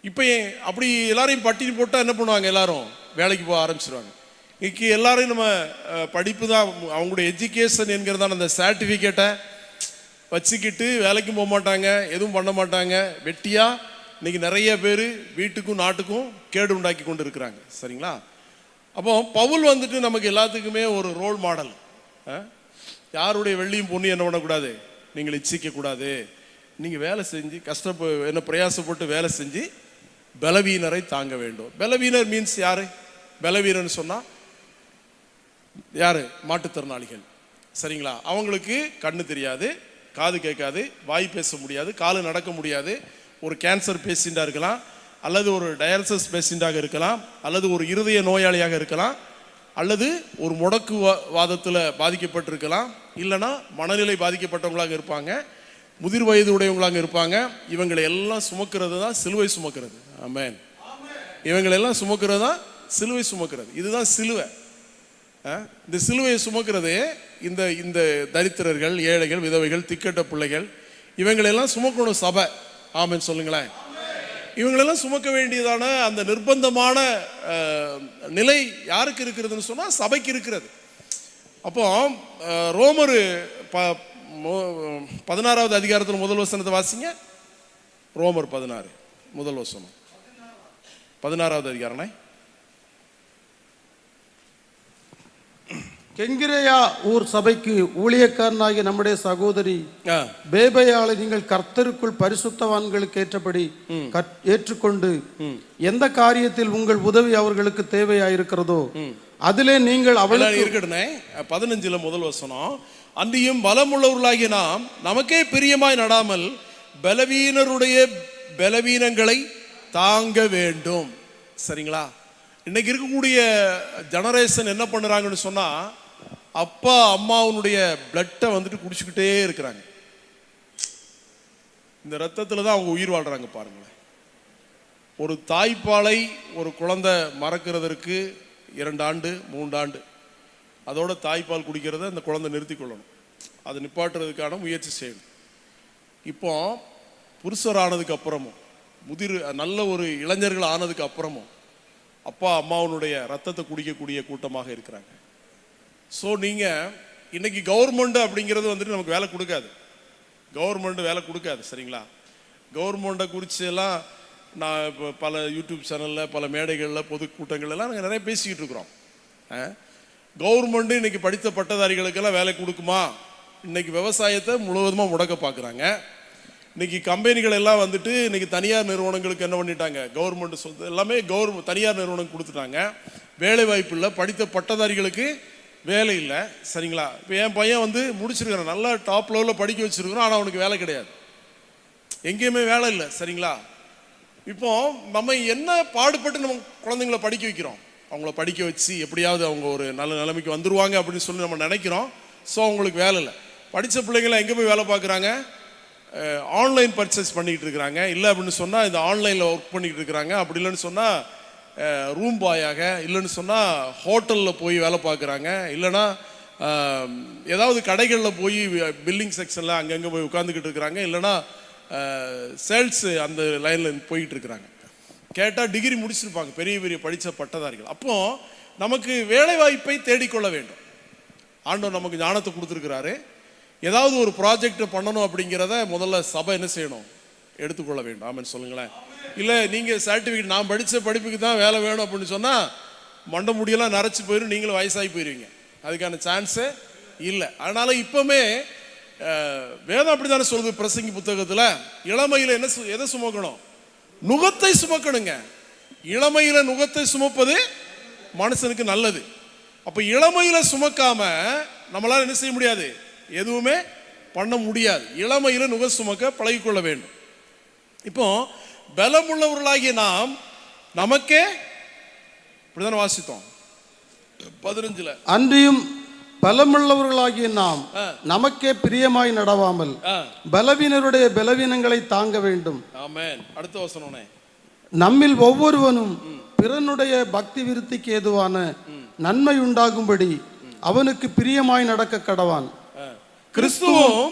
இப்போ அப்படி எல்லாரையும் பட்டினி போட்டால் என்ன பண்ணுவாங்க, எல்லாரும் வேலைக்கு போக ஆரம்பிச்சிருவாங்க. இன்னைக்கு எல்லாரையும் நம்ம படிப்பு தான், அவங்களுடைய எஜுகேஷன் என்கிறதான அந்த சர்டிஃபிகேட்டை வச்சுக்கிட்டு வேலைக்கும் போக மாட்டாங்க, எதுவும் பண்ண மாட்டாங்க. வெட்டியா இன்னைக்கு நிறைய பேர் வீட்டுக்கும் நாட்டுக்கும் கேடு உண்டாக்கி கொண்டு இருக்கிறாங்க. சரிங்களா? அப்போ பவுல் வந்துட்டு நமக்கு எல்லாத்துக்குமே ஒரு ரோல் மாடல். யாருடைய வெள்ளியும் பொண்ணு என்ன பண்ணக்கூடாது, நீங்கள் இச்சிக்க கூடாது. நீங்கள் வேலை செஞ்சு என்ன பிரயாசப்பட்டு வேலை செஞ்சு பலவீனரை தாங்க வேண்டும். பலவீனர் மீன்ஸ் யாரு? பலவீனர்னு சொன்னால் யாரு? மாற்றுத்திறனாளிகள். சரிங்களா? அவங்களுக்கு கண்ணு தெரியாது, காது கேட்காது, வாய் பேச முடியாது, காலு நடக்க முடியாது. ஒரு கேன்சர் பேஷண்டாக இருக்கலாம், அல்லது ஒரு டயாலிசிஸ் பேஷண்டாக இருக்கலாம், அல்லது ஒரு இருதய நோயாளியாக இருக்கலாம், அல்லது ஒரு முடக்கு வாதத்தில் பாதிக்கப்பட்டிருக்கலாம், இல்லைன்னா மனநிலை பாதிக்கப்பட்டவங்களாக இருப்பாங்க, முதிர் வயது உடையவங்களாக இருப்பாங்க. இவங்களை எல்லாம் சுமக்கிறது தான் சிலுவை சுமக்கிறது. ஆமென். இவங்களெல்லாம் சுமக்கிறது தான் சிலுவை சுமக்கிறது. இதுதான் சிலுவை. இந்த சிலுவையை சுமக்கிறது இந்த இந்த தரித்திரர்கள், ஏழைகள், விதவைகள், திக்கட்ட பிள்ளைகள், இவங்களெல்லாம் சுமக்கணும் சபை. ஆமென் சொல்லுங்களேன். இவங்களெல்லாம் சுமக்க வேண்டியதான அந்த நிர்பந்தமான நிலை யாருக்கு இருக்கிறதுன்னு சொன்னால் சபைக்கு இருக்கிறது. அப்போ ரோமர் 16வது அதிகாரத்தில் முதல் வசனத்தை வாசிங்க. ரோமர் 16 முதல் வசனம், 16வது அதிகாரமே. கெங்கிரேயா ஊர் சபைக்கு ஊழியக்காரனாகிய நம்முடைய சகோதரி பேபையாளை நீங்கள் கர்த்தருக்குள் பரிசுத்தவான்களுக்கு ஏற்றபடி ஏற்றுக்கொண்டு எந்த காரியத்தில் உங்கள் உதவி அவர்களுக்கு தேவையாயிருக்கிறதோ அதிலே நீங்கள் அவளுக்கு இருக்கணுமே. 15 முதல் வசனம், அன்றியும் பலமுள்ளவர்களாகிய நாம் நமக்கே பிரியமாய் நடாமல் பலவீனருடைய பலவீனங்களை தாங்க வேண்டும். சரிங்களா? இன்னைக்கு இருக்கக்கூடிய ஜெனரேஷன் என்ன பண்ணுறாங்கன்னு சொன்னால், அப்பா அம்மாவுடைய பிளட்டை வந்துட்டு குடிச்சுக்கிட்டே இருக்கிறாங்க. இந்த ரத்தத்தில் தான் அவங்க உயிர் வாழ்கிறாங்க. பாருங்களேன், ஒரு தாய்ப்பாலை ஒரு குழந்தை மறக்கிறதற்கு 2 ஆண்டு 3 ஆண்டு அதோட தாய்ப்பால் குடிக்கிறத அந்த குழந்தை நிறுத்தி கொள்ளணும். அதை நிப்பாட்டுறதுக்கான முயற்சி செய்யணும். இப்போ புருஷர் ஆனதுக்கு அப்புறமும், நல்ல ஒரு இளைஞர்கள் ஆனதுக்கு அப்புறமும் அப்பா அம்மாவுடைய ரத்தத்தை குடிக்கக்கூடிய கூட்டமாக இருக்கிறாங்க. ஸோ நீங்கள் இன்னைக்கு கவர்மெண்ட் அப்படிங்கிறது வந்துட்டு நமக்கு வேலை கொடுக்காது. கவர்மெண்ட் வேலை கொடுக்காது. சரிங்களா? கவர்மெண்ட்டை குறித்து எல்லாம் நான் இப்போ பல யூடியூப் சேனலில், பல மேடைகளில், பொதுக்கூட்டங்கள்லாம் நாங்கள் நிறைய பேசிக்கிட்டு இருக்கிறோம். கவர்மெண்ட்டு இன்னைக்கு படித்த பட்டதாரிகளுக்கெல்லாம் வேலை கொடுக்குமா? இன்னைக்கு விவசாயத்தை முழுவதுமாக முடக்க பார்க்குறாங்க. இன்னைக்கு கம்பெனிகள் எல்லாம் வந்துட்டு இன்னைக்கு தனியார் நிறுவனங்களுக்கு என்ன பண்ணிட்டாங்க, கவர்மெண்ட் சொத்து எல்லாமே தனியார் நிறுவனம் கொடுத்துட்டாங்க. வேலை வாய்ப்பு இல்லை, படித்த பட்டதாரிகளுக்கு வேலை இல்லை. சரிங்களா? இப்போ என் பையன் வந்து முடிச்சிருக்கிறான், நல்லா டாப் லெவலில் படிக்க வச்சிருக்கிறோம், ஆனால் அவனுக்கு வேலை கிடையாது, எங்கேயுமே வேலை இல்லை. சரிங்களா? இப்போ நம்ம என்ன பாடுபட்டு நம்ம குழந்தைங்களை படிக்க வைக்கிறோம், அவங்கள படிக்க வச்சு எப்படியாவது அவங்க ஒரு நல்ல நிலைமைக்கு வந்துருவாங்க அப்படின்னு சொல்லி நம்ம நினைக்கிறோம். ஸோ அவங்களுக்கு வேலை இல்லை. படித்த பிள்ளைங்களை எங்கே போய் வேலை பார்க்குறாங்க? ஆன்லைன் பர்ச்சேஸ் பண்ணிக்கிட்டு இருக்கிறாங்க. இல்லை அப்படின்னு சொன்னால் இந்த ஆன்லைனில் ஒர்க் பண்ணிக்கிட்டு இருக்கிறாங்க. அப்படி இல்லைன்னு சொன்னால் ரூம் பாயாக, இல்லைன்னு சொன்னால் ஹோட்டலில் போய் வேலை பார்க்குறாங்க. இல்லைன்னா ஏதாவது கடைகளில் போய் பில்லிங் செக்ஷனில் அங்கங்கே போய் உட்காந்துக்கிட்டு இருக்கிறாங்க. இல்லைன்னா சேல்ஸ் அந்த லைனில் போயிட்டு இருக்கிறாங்க. கேட்டால் டிகிரி முடிச்சிருப்பாங்க, பெரிய பெரிய படித்த பட்டதாரிகள். அப்போ நமக்கு வேலை வாய்ப்பை தேடிக்கொள்ள வேண்டும். ஆண்டவர் நமக்கு ஞானத்தை கொடுத்துருக்கிறாரு. ஏதாவது ஒரு ப்ராஜெக்ட் பண்ணணும் அப்படிங்கிறத முதல்ல சபை என்ன செய்யணும், எடுத்துக்கொள்ள வேண்டும். ஆமென் சொல்லுங்களேன். இல்லை நீங்கள் சர்டிஃபிகேட், நான் படித்த படிப்புக்கு தான் வேலை வேணும் அப்படின்னு சொன்னால் மண்டை முடியெல்லாம் நரைச்சி போயிடும், நீங்களும் வயசாகி போயிடுவீங்க. அதுக்கான சான்ஸே இல்லை. அதனால் இப்போவுமே வேதம் அப்படி தானே சொல்லுது பிரசங்கி புத்தகத்தில், இளமையில் எதை சுமக்கணும்? நுகத்தை சுமக்கணுங்க. இளமையில் நுகத்தை சுமப்பது மனுஷனுக்கு நல்லது. அப்போ இளமையில் சுமக்காம நம்மளால் என்ன செய்ய முடியாது, எதுவுமே பண்ண முடியாது. இளமையில் நுக சுமக்க பழகிக்கொள்ள வேண்டும். இப்போ பலமுள்ளவர்களாகிய நாம் நமக்கே, இப்படிதானே வாசித்தோம் 15. அன்றியும் பலமுள்ளவர்களாகிய நாம் நமக்கே பிரியமாய் நடவாமல் பலவீனருடைய பலவீனங்களை தாங்க வேண்டும். ஆமென். அடுத்த வசனமே, நம்மில் ஒவ்வொருவனும் பிறனுடைய பக்தி விருத்திக்கு ஏதுவான நன்மை உண்டாகும்படி அவனுக்கு பிரியமாய் நடக்க கடவான். கிறிஸ்துவும்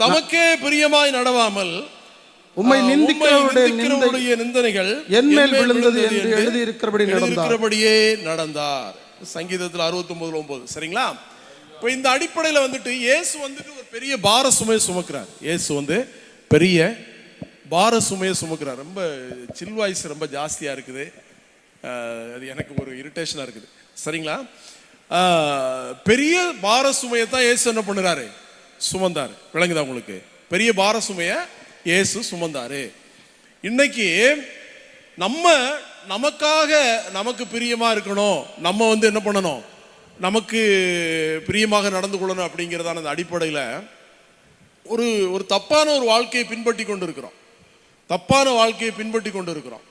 தமக்கே பிரியமாய் நடவாமல் உம்மை நிந்திக்கிறவருடைய நிந்தனைகள் என்மேல் விழுந்தது என்று எழுதி இருக்கிறபடியே நடந்தார். சங்கீதத்தில் 69:9. சரிங்களா? இப்போ இந்த அடிப்படையில் வந்துட்டு இயேசு வந்துட்டு ஒரு பெரிய பார சுமையை சுமக்கிறார். இயேசு வந்து பெரிய பார சுமையை சுமக்கிறார். ரொம்ப சில் வாய்ஸ் ரொம்ப ஜாஸ்தியாக இருக்குது, அது எனக்கு ஒரு இரிட்டேஷனாக இருக்குது. சரிங்களா? பெரிய பார சுமையை தான் இயேசு என்ன பண்ணுறாரு, சுமந்தார். விளங்குதா உங்களுக்கு? பெரிய பார சுமையை இயேசு சுமந்தாரு. இன்னைக்கு நமக்காக நமக்கு பிரியமா இருக்கணும், நம்ம வந்து என்ன பண்ணணும், நமக்கு பிரியமாக நடந்து கொள்ளணும் அப்படிங்கிறதான அந்த அடிப்படையில் ஒரு தப்பான ஒரு வாழ்க்கையை பின்பற்றி கொண்டு இருக்கிறோம். தப்பான வாழ்க்கையை பின்பற்றி கொண்டு இருக்கிறோம்.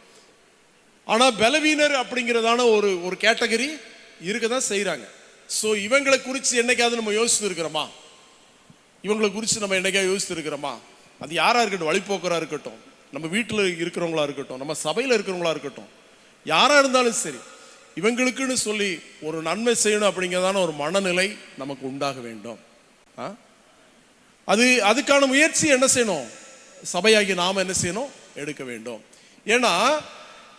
ஆனால் பலவீனர் அப்படிங்கிறதான ஒரு கேட்டகரி இருக்க தான் செய்கிறாங்க. ஸோ இவங்களை குறித்து என்னைக்காவது நம்ம யோசித்து இருக்கிறோமா? இவங்களை குறித்து நம்ம என்னைக்காவது யோசித்து இருக்கிறோமா? அது யாராக இருக்கட்டும், வழிபோக்கராக இருக்கட்டும், நம்ம வீட்டில் இருக்கிறவங்களா இருக்கட்டும், நம்ம சபையில் இருக்கிறவங்களா இருக்கட்டும், யாராக இருந்தாலும் சரி, இவங்களுக்குன்னு சொல்லி ஒரு நன்மை செய்யணும் அப்படிங்கிறதான ஒரு மனநிலை நமக்கு உண்டாக வேண்டும். அதுக்கான முயற்சி என்ன செய்யணும்? சபையாகி நாம் என்ன செய்யணும்? எடுக்க வேண்டும். ஏன்னா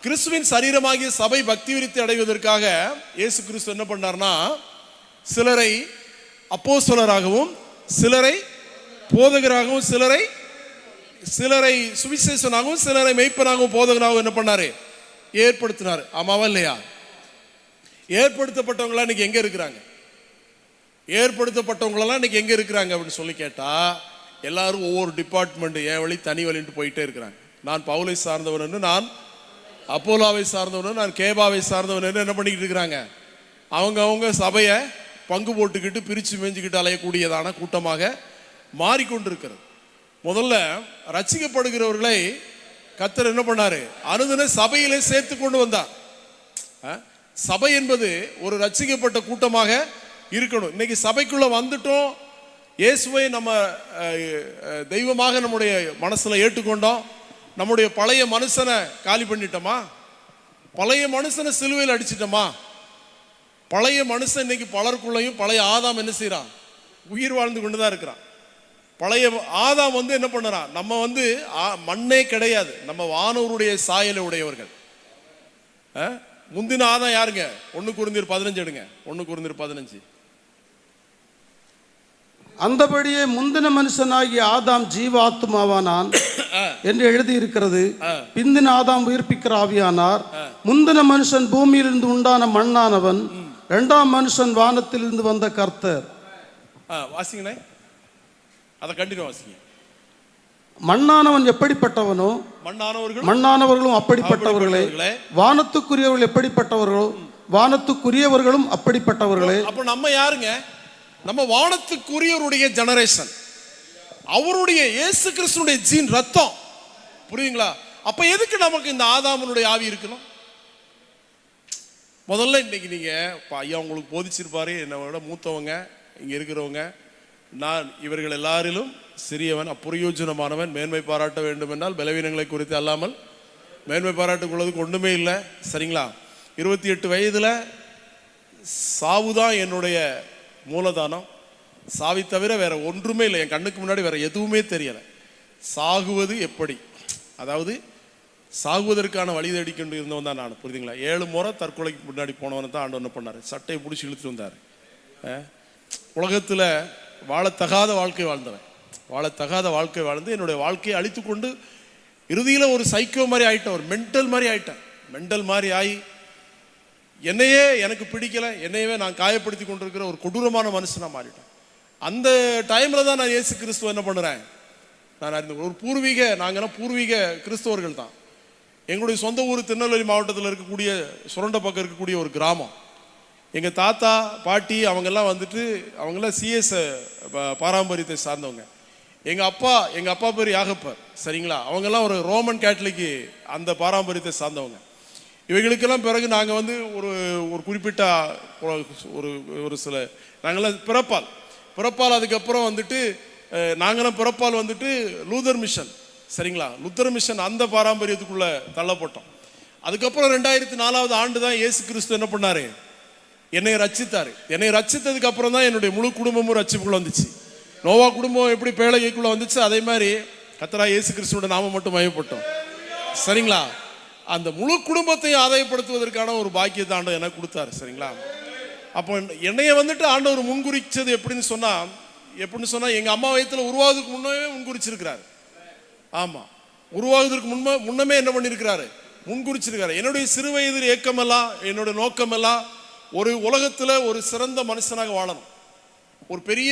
கிறிஸ்துவின் சரீரமாகிய சபை பக்தி விருத்தி அடைவதற்காக இயேசு கிறிஸ்து என்ன பண்ணார்னா, சிலரை அப்போஸ்தலராகவும், சிலரை போதகராகவும், சிலரை சுவிசேஷனாகவும், சிலரை மெய்ப்பனாகவும் போதகராகவும் என்ன பண்ணாரு? ஏற்படுத்தினார். ஆமாவா இல்லையா? ஏற்படுத்தப்பட்டவங்களா இன்னைக்கு எங்க இருக்கிறாங்க? ஏற்படுத்தப்பட்டவங்களெல்லாம் இன்னைக்கு எங்க இருக்கிறாங்க அப்படின்னு சொல்லி கேட்டா, எல்லாரும் ஒவ்வொரு டிபார்ட்மெண்ட், என் வழி தனி வழின்ட்டு போயிட்டே இருக்கிறாங்க. நான் பவுலை சார்ந்தவன், நான் அப்போலாவை சார்ந்தவன், நான் கேபாவை சார்ந்தவன் என்ன பண்ணிக்கிட்டு இருக்கிறாங்க? அவங்க சபையை பங்கு போட்டுக்கிட்டு பிரித்து மேய்ஞ்சிக்கிட்டு அலையக்கூடியதான கூட்டமாக மாறிக்கொண்டிருக்கிறது. முதல்ல ரட்சிக்கப்படுகிறவர்களை கர்த்தர் என்ன பண்ணாரு? அனுதின சபையிலே சேர்த்து கொண்டு வந்தார். சபை என்பது ஒரு ரட்சிக்கப்பட்ட கூட்டமாக இருக்கணும். இன்னைக்கு சபைக்குள்ள வந்துட்டோம், இயேசுவை நம்ம தெய்வமாக நம்முடைய மனசுல ஏற்றுக்கொண்டோம், நம்முடைய பழைய மனுஷனை காலி பண்ணிட்டோமா? பழைய மனுஷனை சிலுவையில் அடிச்சிட்டோமா? பழைய மனுஷன் இன்னைக்கு பலருக்குள்ளையும் பழைய ஆதாம் என்ன செய்யறான்? உயிர் வாழ்ந்து கொண்டுதான் இருக்கிறான். பழைய ஆதாம் என்ன பண்ணுறான்? நம்ம மண்ணே கிடையாது, நம்ம வானவருடைய சாயலை உடையவர்கள். முந்தின ஆதாம் யாருங்க? 1 கொரிந்தியர் 15 எடுங்க. 1 கொரிந்தியர் 15. அந்தபடியே முந்தின மனுஷனாகிய ஆதாம் ஜீவாத்மாவானான் என்று எழுதி இருக்கிறது. பிந்தின ஆதாம் உயிர்ப்பிக்கிற ஆவியானார். முந்தின மனுஷன் பூமியிலிருந்து உண்டான மண்ணானவன், 2ஆம் மனுஷன் வானத்திலிருந்து வந்த கர்த்தர். வாசிங்களே, அதை கண்டினியூ வாசிங்க. மண்ணானவன் எப்படிப்பட்டவனோ மண்ணானவர்களும் அப்படிப்பட்டவர்களே, வானத்துக்குரியவர்கள் எப்படிப்பட்டவர்களோ வானத்துக்குரியவர்களும் அப்படிப்பட்டவர்களே. அப்ப நம்ம யாருங்க? நம்ம வானத்துக்குரியவருடைய ஜெனரேஷன், அவருடைய இயேசு கிறிஸ்துனுடைய ஜீன், ரத்தம். புரியுதுங்களா? அப்ப எதுக்கு நமக்கு இந்த ஆதாமனுடைய ஆவி இருக்கணும்? முதல்ல இன்னைக்கு நீங்க ஐயா உங்களுக்கு போதிச்சிருப்பாரு, என்னோட மூத்தவங்க இங்க இருக்கிறவங்க, நான் இவர்கள் எல்லாரிலும் சிறியவன், அப்பிரயோஜனமானவன், மேன்மை பாராட்ட வேண்டும் என்றால் பலவீனங்களை குறித்து அல்லாமல் மேன்மை பாராட்டுக்குள்ளதுக்கு ஒன்றுமே இல்லை. சரிங்களா? 28 வயதுல சாவுதான் என்னுடைய மூலதானம். சாவி தவிர வேற ஒன்றுமே இல்லை. என் கண்ணுக்கு முன்னாடி வேற எதுவுமே தெரியலை. சாகுவது எப்படி, அதாவது சாகுவதற்கான வழி தேடிக்கொண்டு இருந்தவன் தான் நான். புரியுதுங்களா? 7 முறை தற்கொலைக்கு முன்னாடி போனவன் தான் ஆண்டவன் என்ன பண்ணாரு? சட்டையை பிடிச்சி இழுத்துட்டு வந்தார். உலகத்தில் வாழத்தகாத வாழ்க்கை வாழ்ந்தவன், வாழத்தகாத வாழ்க்கை வாழ்ந்து என்னுடைய வாழ்க்கையை அழித்து கொண்டு இறுதியில் ஒரு சைக்கோ மாதிரி ஆயிட்டேன், ஒரு மென்டல் மாதிரி ஆயிட்டேன். மென்டல் மாதிரி ஆகி என்னையே எனக்கு பிடிக்கல, என்னையவே நான் காயப்படுத்தி கொண்டிருக்கிற ஒரு கொடூரமான மனுஷனாக மாறிட்டேன். அந்த டைமில் தான் நான் இயேசு கிறிஸ்துவ என்ன பண்ணுறேன், நான் அறிந்து ஒரு நாங்கள்லாம் பூர்வீக கிறிஸ்தவர்கள் தான். எங்களுடைய சொந்த ஊர் திருநெல்வேலி மாவட்டத்தில் இருக்கக்கூடிய சுரண்ட பக்கம் இருக்கக்கூடிய ஒரு கிராமம். எங்கள் தாத்தா பாட்டி அவங்கெல்லாம் சிஎஸ் பாரம்பரியத்தை சார்ந்தவங்க. எங்கள் அப்பா பேர் யாகப்பர். சரிங்களா? அவங்கெல்லாம் ஒரு ரோமன் கேத்தலிக்கு அந்த பாரம்பரியத்தை சார்ந்தவங்க. இவைகளுக்கெல்லாம் பிறகு நாங்கள் ஒரு குறிப்பிட்ட ஒரு சில நாங்கள்லாம் பிறப்பால் அதுக்கப்புறம் நாங்களாம் பிறப்பால் லூதர் மிஷன். சரிங்களா? லுத்தர் மிஷன் அந்த பாரம்பரியத்துக்குள்ள தள்ளப்பட்டோம். அதுக்கப்புறம் 2004 ஆண்டு தான் இயேசு கிறிஸ்து என்ன பண்ணாரு? என்னை ரட்சித்தாரு. என்னை ரட்சித்ததுக்கு அப்புறம் தான் என்னுடைய முழு குடும்பமும் ரட்சிப்புக்குள்ள வந்துச்சு. நோவா குடும்பம் எப்படி பேழைக்குள்ள வந்துச்சு, அதே மாதிரி கர்த்தராகிய இயேசு கிறிஸ்துவோட நாம மட்டும் மயப்பட்டோம். சரிங்களா? அந்த முழு குடும்பத்தையும் ஆதாயப்படுத்துவதற்கான ஒரு பாக்கியத்தை ஆண்டவர் எனக்கு கொடுத்தாரு. சரிங்களா? அப்போ என்னைய ஆண்டவர் முன்குறிச்சது எப்படின்னு சொன்னா எங்க அம்மா வயத்துல உருவாவதுக்கு முன்னமே முன்குறிச்சிருக்கிறாரு. ஆமா, உருவாவதற்கு முன்னமே என்ன பண்ணிருக்கிறாரு? முன்குறிச்சிருக்காரு. என்னுடைய சிறு வயது ஏக்கமெல்லாம், என்னுடைய நோக்கமெல்லாம் ஒரு உலகத்துல ஒரு சிறந்த மனுஷனாக வாழணும், ஒரு பெரிய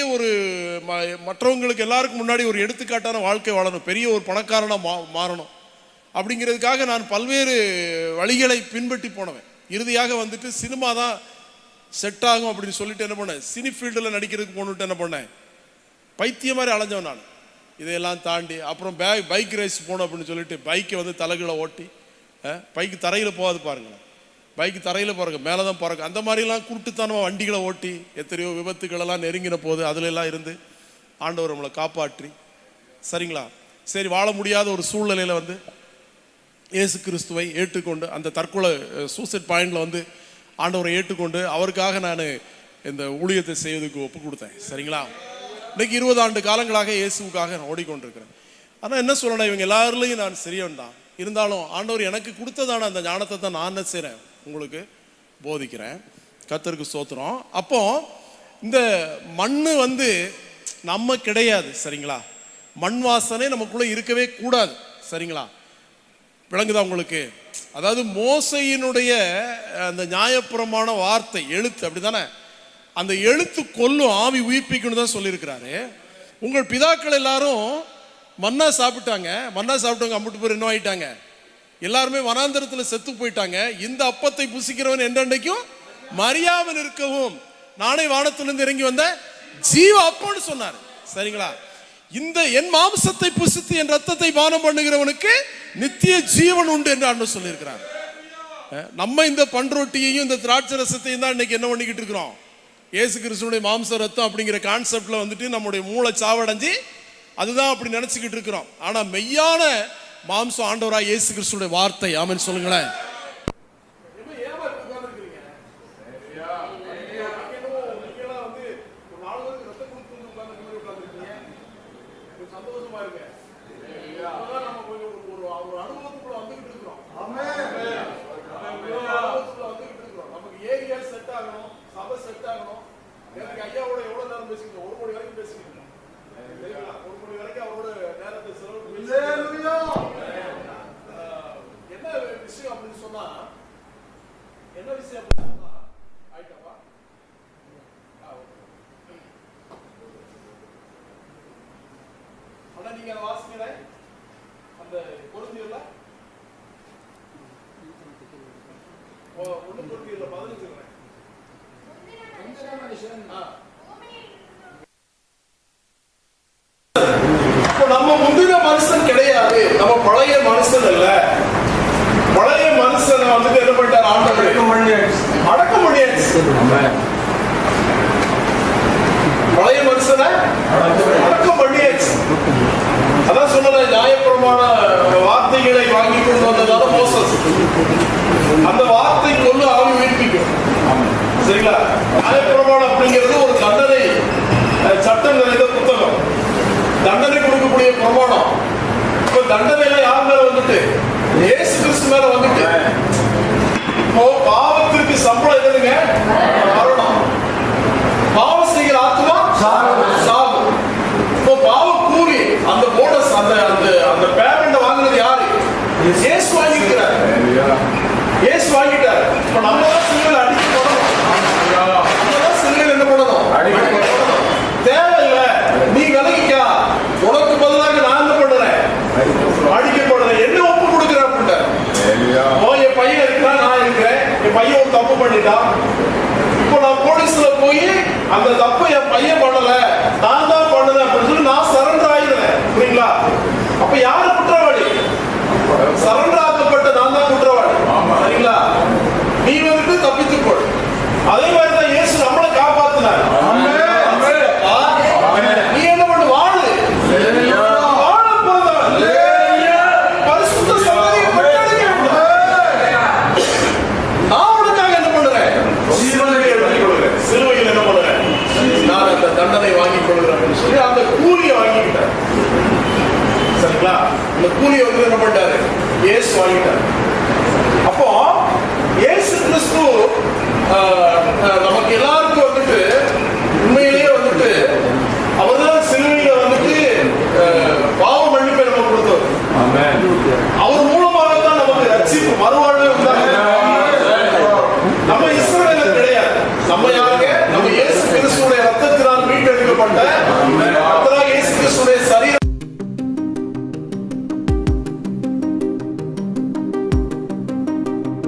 மற்றவங்களுக்கு எல்லாருக்கும் முன்னாடி ஒரு எடுத்துக்காட்டான வாழ்க்கை வாழணும், பெரிய ஒரு பணக்காரனா மாறணும். அப்படிங்கிறதுக்காக நான் பல்வேறு வழிகளை பின்பற்றி போனவன். இறுதியாக சினிமா தான் செட் ஆகும் அப்படின்னு சொல்லிட்டு என்ன பண்ணேன், சினி ஃபீல்டில் நடிக்கிறதுக்கு போனுட்டு என்ன பண்ணேன், பைத்திய மாதிரி அலைஞ்சவன் நான். இதையெல்லாம் தாண்டி அப்புறம் பைக் ரேஸ் போனோம் அப்படின்னு சொல்லிட்டு பைக்கை தலைகளை ஓட்டி, பைக்கு தரையில் போகாது பாருங்களேன், பைக்கு தரையில் பிறகு மேலே தான் பிறகு அந்த மாதிரிலாம் குருட்டுத்தனமாக வண்டிகளை ஓட்டி எத்தனையோ விபத்துக்களெல்லாம் நெருங்கின போது அதுலெல்லாம் இருந்து ஆண்டவர் நம்மளை காப்பாற்றி, சரிங்களா, சரி வாழ முடியாத ஒரு சூழ்நிலையில் வந்து இயேசு கிறிஸ்துவை ஏற்றுக்கொண்டு அந்த தற்கொலை சூசைட் பாயிண்டில் வந்து ஆண்டவரை ஏற்றுக்கொண்டு அவருக்காக நான் இந்த ஊழியத்தை செய்வதற்கு ஒப்பு கொடுத்தேன். சரிங்களா, இன்னைக்கு 20 ஆண்டு காலங்களாக இயேசுக்காக நான் ஓடிக்கொண்டிருக்கிறேன். ஆனால் என்ன சொல்லணும், இவங்க எல்லாருலையும் நான் சரியவன் தான். இருந்தாலும் ஆண்டவர் எனக்கு கொடுத்ததான அந்த ஞானத்தை தான் நான் என்ன செய்கிறேன், உங்களுக்கு போதிக்கிறேன். கர்த்தருக்கு ஸ்தோத்திரம். அப்போ இந்த மண்ணு வந்து நம்ம கிடையாது. சரிங்களா, மண் வாசனை நமக்குள்ளே இருக்கவே கூடாது. சரிங்களா, விளங்குதா உங்களுக்கு? அதாவது மோசையினுடைய அந்த நியாயப்பிரமாண வார்த்தை எழுத்து அப்படிதானே, அந்த எழுத்து கொல்லும், ஆவி உயிர்ப்பிக்கணும் தான் சொல்லியிருக்கிறாரு. உங்கள் பிதாக்கள் எல்லாரும் மன்னா சாப்பிட்டாங்க, மன்னா சாப்பிட்டவங்க அம்பிட்டு பேர் என்ன ஆயிட்டாங்க, எல்லாருமே வனாந்தரத்தில் செத்து போயிட்டாங்க. இந்த அப்பத்தை புசிக்கிறவன் என்றைக்கும் மறியாமல் இருக்கவும் நானே வானத்திலிருந்து இறங்கி வந்த ஜீவ அப்பன்னு சொன்னார். சரிங்களா, இந்த என் மாம்சத்தை புசித்து என் ரத்தத்தை பானம் பண்ணுகிறவனுக்கு நித்திய ஜீவன் உண்டு என்று ஆண்டவர் சொல்லியிருக்கிறார். நம்ம இந்த பண்ரொட்டியையும் இந்த திராட்சை ரசத்தையும் தான் இன்னைக்கு என்ன பண்ணிக்கிட்டு இருக்கிறோம், இயேசு கிறிஸ்துனுடைய மாம்ச ரத்தம் அப்படிங்கிற கான்செப்ட்ல வந்துட்டு நம்முடைய மூளை சாவடைஞ்சு அதுதான் அப்படி நினைச்சுக்கிட்டு இருக்கிறோம். ஆனா மெய்யான மாம்சம் ஆண்டவராய் இயேசு கிறிஸ்துனுடைய வார்த்தை. ஆமென் சொல்லுங்களேன். நம்ம முந்தின மனுஷன் கிடையாது, நம்ம பழைய மனுஷன் அல்ல. பழைய மனுஷனை வந்துட்டு என்ன பண்ணிட்டார் ஆண்டவர், அடக்க முடியாது. பழைய மனுஷனை அடக்கம் பண்ணியாச்சு. அதான் சொன்ன நியாயப்பிரமாண வார்த்தைகளை வாங்கி கொண்டு வந்ததால மோசஸ் அந்த வார்த்தை கொண்டு ஆவி உயிர்ப்பிக்கும். சரிங்களா, நியாயப்பிரமாணம் அப்படிங்கிறது ஒரு தண்டனை சட்டம் நிறைந்த புத்தகம், தண்டனை கொடுக்கக்கூடிய பிரமாணம். இப்ப தண்டனை யார் மேல வந்துட்டு, இயேசு கிறிஸ்து மேல வந்துட்டு. இப்போ பாவத்திற்கு சம்பளம் எதுங்க, மரணம். பாவம் செய்கிற ஆத்மா சாவு. இப்போ பாவ கூலி அந்த போனஸ் அந்த அந்த பேமெண்ட் வாங்குறது யாரு, இயேசு வாங்கிக்கிறார். இயேசு வாங்கிட்டார். இப்ப நம்ம தான் சிலுவையில் அடிக்க போடணும், நம்ம தான் சிலுவையில் என்ன பண்ணணும், தேவையில்லை நீ விலகிக்கா, உனக்கு பதிலாக நான் என்ன பண்றேன், அடிக்கப்படுறேன், என்ன ஒப்பு கொடுக்குறேன் அப்படின்ட்டு. என் பையன் இருக்கா, நான் இருக்கிறேன், என் பையன் ஒரு தப்பு பண்ணிட்டான். இப்போ நான் போலீஸ்ல போய் அந்த தப்பை என் பையன் பண்ணல, நான் தான் பண்ணல அப்படின்னு சொல்லி நான் சரண்டர் ஆயிடுறேன். புரியுங்களா? அப்ப யாரு குற்றவாளி, சரண்டர் ஆக்கப்பட்ட நான் தான் குற்றவாளி. சரிங்களா, நீ வந்துட்டு தப்பித்து போடு. அதே மாதிரி தான் இயேசு நம்மளை காப்பாத்தினார். நீ என்ன பண்ணு, வாழு, வாழ போதவன் பரிசுத்த சந்ததியை பெற்றெடுக்க வேண்டும். நான் உனக்காக என்ன பண்றேன், சிலுவையில் என்ன பண்றேன், நான் அந்த தண்டனை வாங்கிக் கொள்கிறேன் சொல்லி அந்த கூலியை வாங்கிக்கிட்டேன். சரிங்களா, அந்த கூலியை வந்து என்ன பண்ணிட்டாரு, இயேசு வாங்கிட்டார். அப்போ இயேசு கிறிஸ்து நமக்கு எல்லாருக்கும் வந்துட்டு உண்மையிலேயே வந்துட்டு அவர்தான் சிலுவையில வந்துட்டு பாவ மன்னிப்பை நமக்கு கொடுத்தவர். அவர் மூலமாக தான் நமக்கு ரட்சிப்பு மறுவாழ்வு உண்டாகுது. நம்ம இஸ்ரவேலர் கிடையாது, நம்ம யாருங்க, நம்ம இயேசு கிறிஸ்துவுடைய ரத்தத்தினால் மீட்டெடுக்கப்பட்ட